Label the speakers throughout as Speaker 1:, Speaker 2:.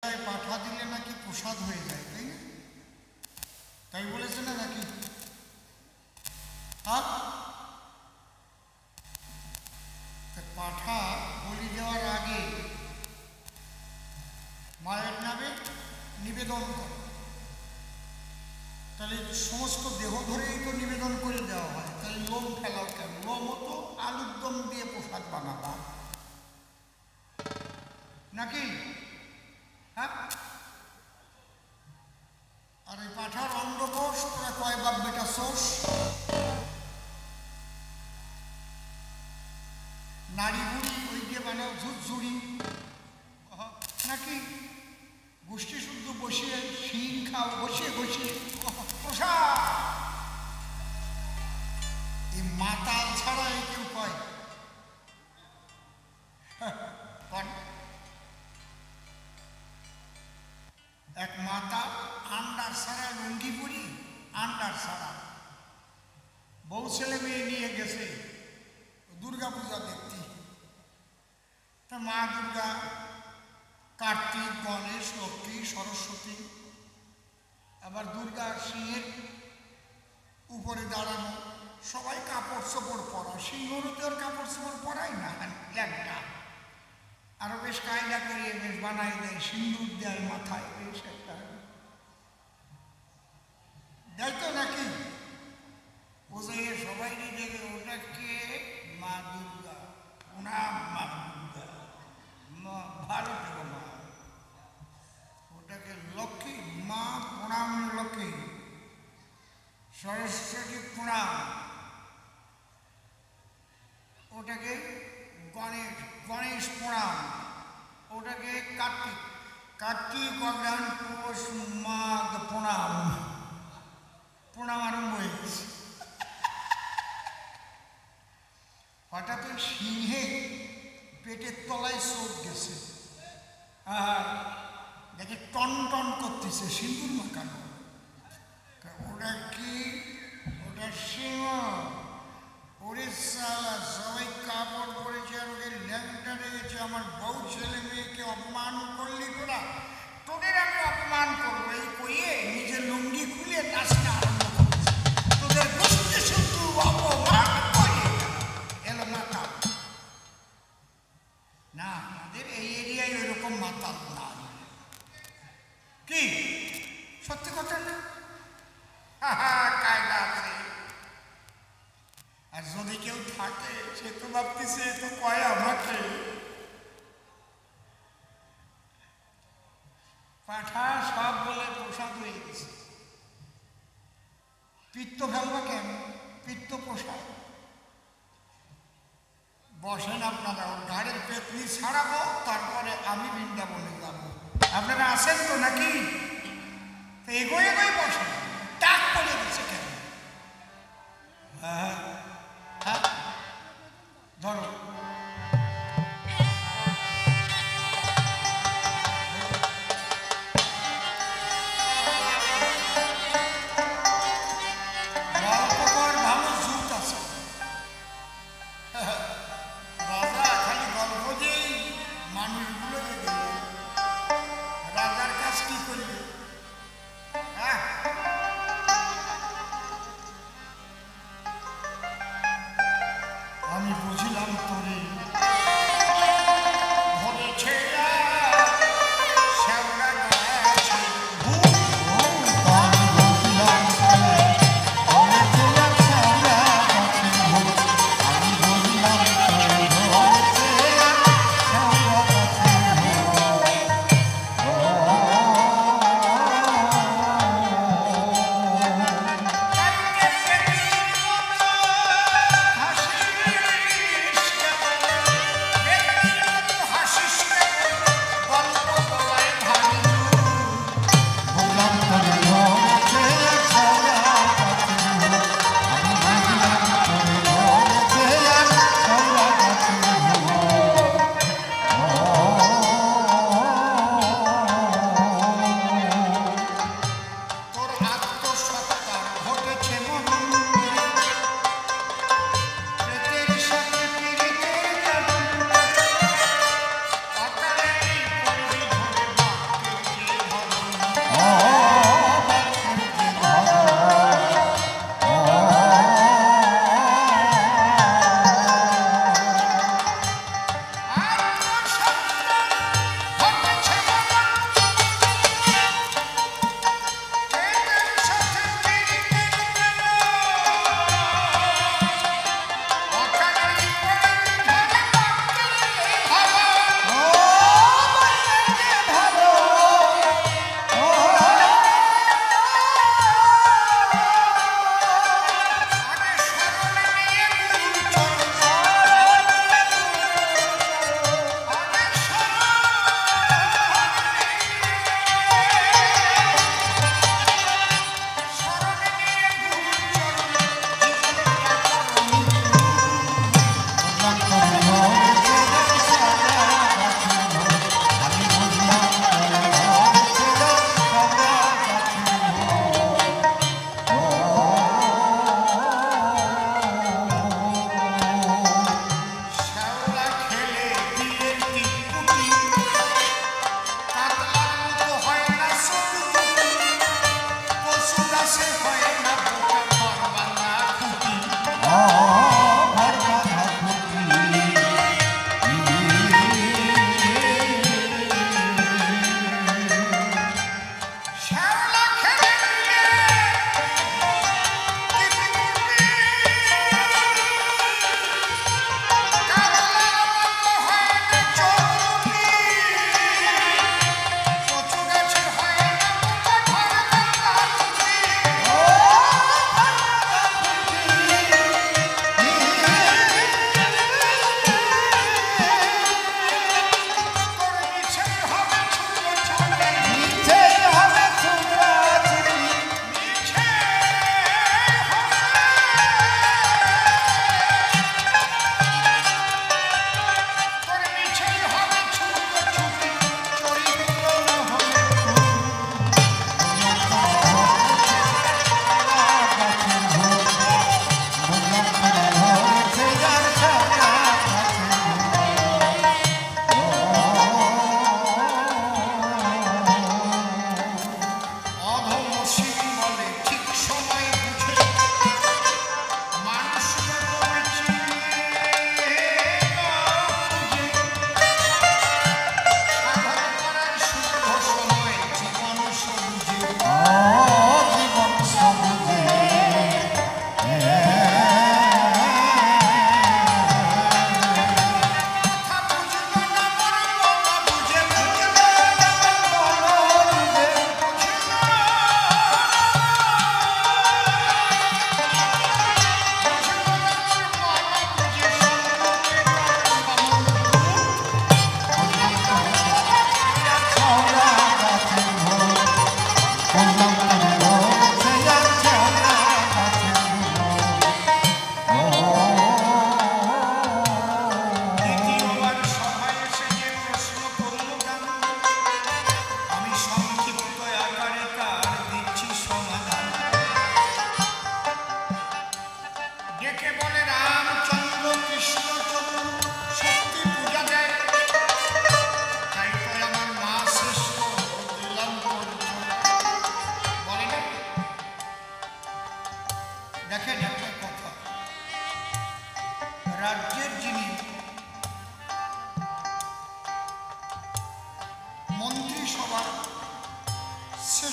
Speaker 1: পাঠা দিলে নাকি প্রসাদ হয়ে যায়, তাই না? তাই বলেছে না নাকি? পাঠা বলি দেওয়ার আগে মায়ের নামে নিবেদন করে, তাহলে সমস্ত দেহ ধরেই তো নিবেদন করে দেওয়া হয়, তাহলে লোম ফেলাও কেন? লোমও তো আলুর দম দিয়ে প্রসাদ বানাবা নাকি? হ্যাঁ, আর এই পাঠার অন্ডকোষ তোরা কয় বাপ বেটা সোস, নারী বুড়ি ওই দিয়ে বানাও ঝুরঝুরি নাকি? গোষ্ঠী শুদ্ধ বসিয়ে শিং খাও, বসিয়ে বসিয়ে প্রসাদ। এই মাতাল ছাড়া এই কেউ কয়? এক মাতা আন্ডার সারা লুঙ্গি পরি, আন্ডার সারা বউ ছেলে মেয়ে নিয়ে গেছে দুর্গা পূজা দেখতে। তা মা দুর্গা, কার্তিক, গণেশ, লক্ষ্মী, সরস্বতী, আবার দুর্গা সিংহের উপরে দাঁড়ানো, সবাই কাপড় চোপড় পরা, সিংহরও তো কাপড় চোপড় পরাই না, ল্যাংটা আরো বেশ কায়দা করিয়ে বেশ বানাই দেয়, সিন্দুর দেয় মাথায়, বেশ একটা দেয় তো নাকি? ওদের সবাই দেখে ওটাকে মা দুর্গা, প্রণাম মা দুর্গা, ভালো থেকো মা। ওটাকে লক্ষ্মী মা, প্রণাম লক্ষ্মী, সরস্বতী প্রণাম, ওটাকে গণেশ, গণেশ প্রণাম, ওটাকে কার্তিক, কার্তিক, অগ্রহায়ণ, পৌষ, মাঘ প্রণাম। প্রণাম আরম্ভ হয়ে গেছে। হঠাৎ ওই সিংহে পেটের তলায় চোখ গেছে, আর দেখে টন টন করতেছে, সিঁদুর মাখানো। ওটা কি? ওটা সিংহ। ওরে সালা, সবাই কাপড় পরেছে আর ওকে ল্যাংটা রেখেছে। আমার বউ ছেলে মেয়েকে অপমান করলি তোরা, তোদের আমি অপমান করবো এই কইয়ে নিজের লুঙ্গি খুলে নাচতে আরম্ভ করছে। তোদের বুঝতে শুধু অপমান করে এলো মাতাল। না, আমাদের এই এরিয়ায় ওইরকম মাতাল নাই। কি সত্যি কথা না? কায়দা আছে। আর যদি কেউ থাকে সে তো ভাবতেছে তো কয় আমাকে। পাঠা সব বলে প্রসাদ হয়ে গেছে। পিত্ত ফেলবা কেন? পিত্ত প্রসাদ। বসেন আপনারা, ওর ঘাড়ের পেতনি ছাড়াবো, তারপরে আমি বৃন্দাবনে যাব। আপনারা আসেন তো নাকি? এগোয় এগোয় বসেন। টাক পড়ে গেছে কেন? হ্যাঁ হ্যাঁ, ধরো। আমি বুঝলাম তোর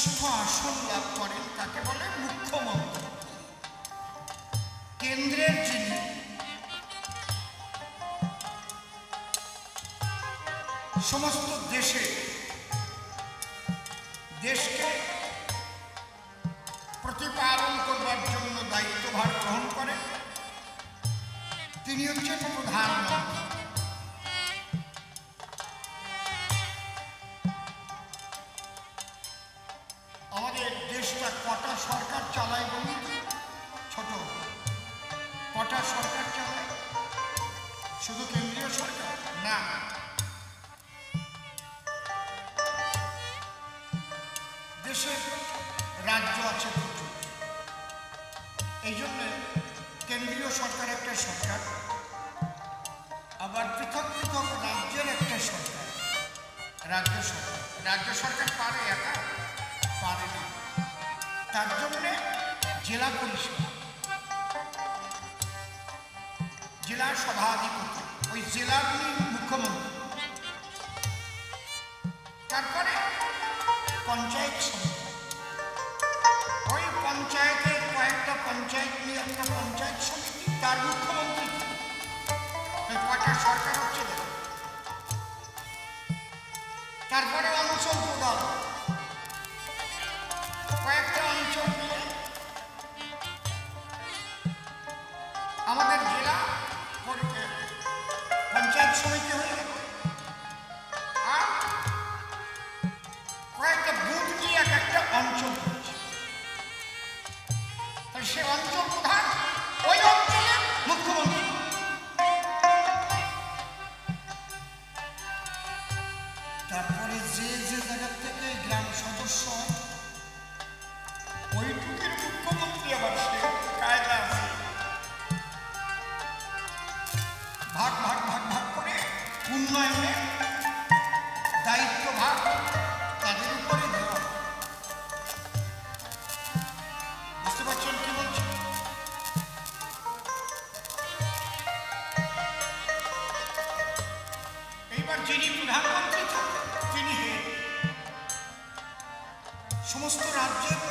Speaker 1: চতুর্থ আসন লাভ করেন তাকে বলে মুখ্যমন্ত্রী। কেন্দ্রের যিনি সমস্ত দেশকে প্রতিপালন করবার জন্য দায়িত্বভার গ্রহণ করেন, তিনি হচ্ছেন প্রধানমন্ত্রী। আমাদের দেশটা কটা সরকার চালায় বলি? ছোট কটা সরকার চালায়? শুধু কেন্দ্রীয় সরকার না, দেশের রাজ্য আছে প্রচুর। এই জন্য কেন্দ্রীয় সরকার একটা সরকার, আবার পৃথক পৃথক রাজ্যের একটা সরকার, রাজ্য সরকার। রাজ্য সরকার পারে একা? পারে না। তার জন্যে জেলা পরিষদ, জেলার সভাধিপতি, ওই জেলাগুলি মুখ্যমন্ত্রী। তারপরে পঞ্চায়েত সমিতি, ওই পঞ্চায়েতের কয়েকটা পঞ্চায়েত নিয়ে একটা পঞ্চায়েত সমিতি, তার মুখ্যমন্ত্রী। কয়টা সরকার হচ্ছে। তারপরে অঞ্চল প্রধান, কয়েকটা অঞ্চল নিয়ে আমাদের জেলা পঞ্চায়েত সমিতি হয়ে গেল। আর কয়েকটা বুথ নিয়ে এক একটা অঞ্চল হচ্ছে। সে অঞ্চল প্রধান ওই অঞ্চলের মুখ্যমন্ত্রী। তারপরে যে জায়গার থেকে গ্রাম সদস্য হয়, ওইটুকের মুখ্যমন্ত্রী আবার সে কায়দা আছে, ভাগ ভাগ ভাগ ভাগ করে উন্নয়নের দায়িত্ব ভাগ তাদের উপরে দেওয়া। বুঝতে পারছেন কি বলছি? এইবার যিনি প্রধানমন্ত্রী তিনি সমস্ত রাজ্যের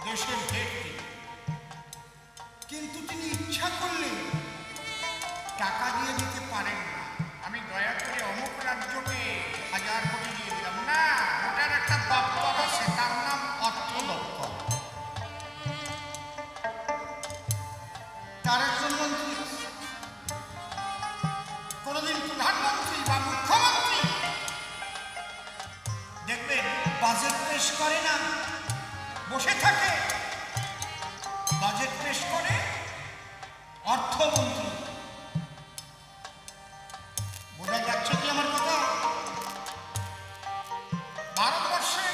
Speaker 1: দেশের হেড, কিন্তু তিনি ইচ্ছা করলে টাকা দিয়ে দিতে পারেন না। আমি দয়া করে অমুক রাজ্যকে 1000 কোটি দিয়ে দিলাম না, ওটার একটা দপ্তর আছে, তার নাম অর্থ দপ্তর। তার একজন মন্ত্রী, কোনদিন প্রধানমন্ত্রী বা মুখ্যমন্ত্রী দেখবেন বাজেট পেশ করে না, বসে থাকে। বাজেট পেশ করে অর্থমন্ত্রী। বোঝা যাচ্ছে কি আমার কথা? ভারতবর্ষে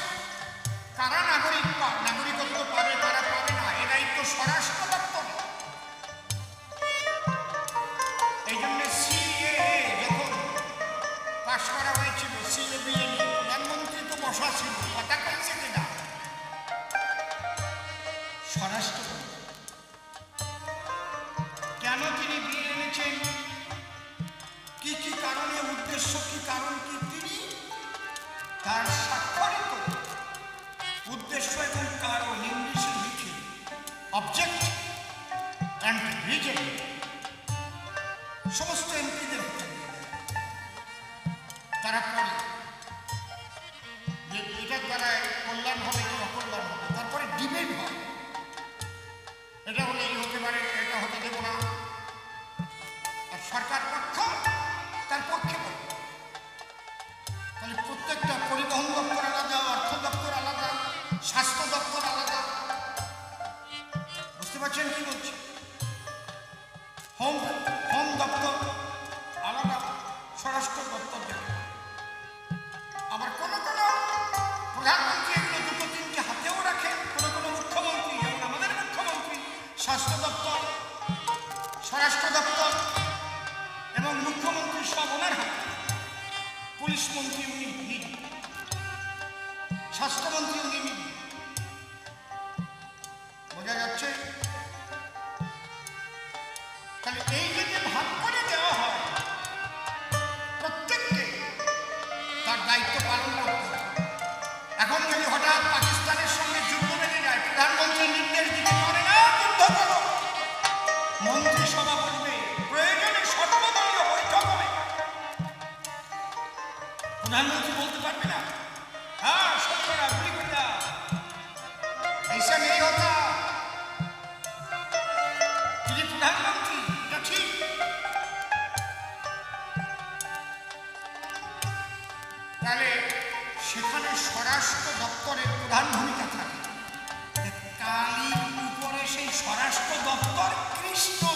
Speaker 1: কারা নাগরিকত্ব পাবে, কারা পাবে না, এ দায়িত্ব স্বরাষ্ট্র দপ্তর। এই জন্য সিএএ যখন পাশ করা হয়েছিল, সিএবিএ নিয়ে প্রধানমন্ত্রী তো বসা ছিল, কথা কইছে কিনা? স্বরাষ্ট্র কেন তিনি বিয়ে এনেছেন, কি কি কারণে, উদ্দেশ্য কি, কারণ কি, তিনি তার স্বাক্ষরিত উদ্দেশ্য এবং কারণ ইংলিশে লিখে অবজেক্ট অ্যান্ড রিজন সমস্ত এমপিদের তারা পড়ে যে এটার দ্বারা কল্যাণ হবে কি অকল্যাণ হবে। তারপরে ডিবেট হয়, এটা হলে এই হতে পারে, এটা হতে দেব না। আর সরকার পক্ষ তার পক্ষে বলে। তাহলে প্রত্যেকটা পরিবহন দপ্তর আলাদা, অর্থ দপ্তর আলাদা, স্বাস্থ্য দপ্তর আলাদা। বুঝতে পারছেন কি বলছি? হোম দপ্তর আলাদা, স্বরাষ্ট্র দপ্তর দেখে। আবার কোনো প্রধানমন্ত্রী এগুলো দুটো তিনটে হাতেও রাখে, কোনো মুখ্যমন্ত্রী, যেমন আমাদের মুখ্যমন্ত্রী স্বাস্থ্য দপ্তর, স্বরাষ্ট্র দপ্তর এবং মুখ্যমন্ত্রী সব ওনার হাতে। পুলিশ মন্ত্রী উনি নিজে, স্বাস্থ্যমন্ত্রী উনি নিজে। বোঝা যাচ্ছে? তাহলে এই যে ভাগ করে দেওয়া হয়, প্রত্যেককে তার দায়িত্ব পালন করতে। এখন যদি হঠাৎ প্রধানমন্ত্রী বলতে পারবে না? হ্যাঁ, শতকরা গুলি করে দাও। ऐसा नहीं होता। তিনি প্রধানমন্ত্রী, এটা ঠিক। তাহলে সেখানে স্বরাষ্ট্র দপ্তরের প্রধান ভূমিকা থাকে। কালীর উপরে সেই স্বরাষ্ট্র দপ্তর কৃষ্ণ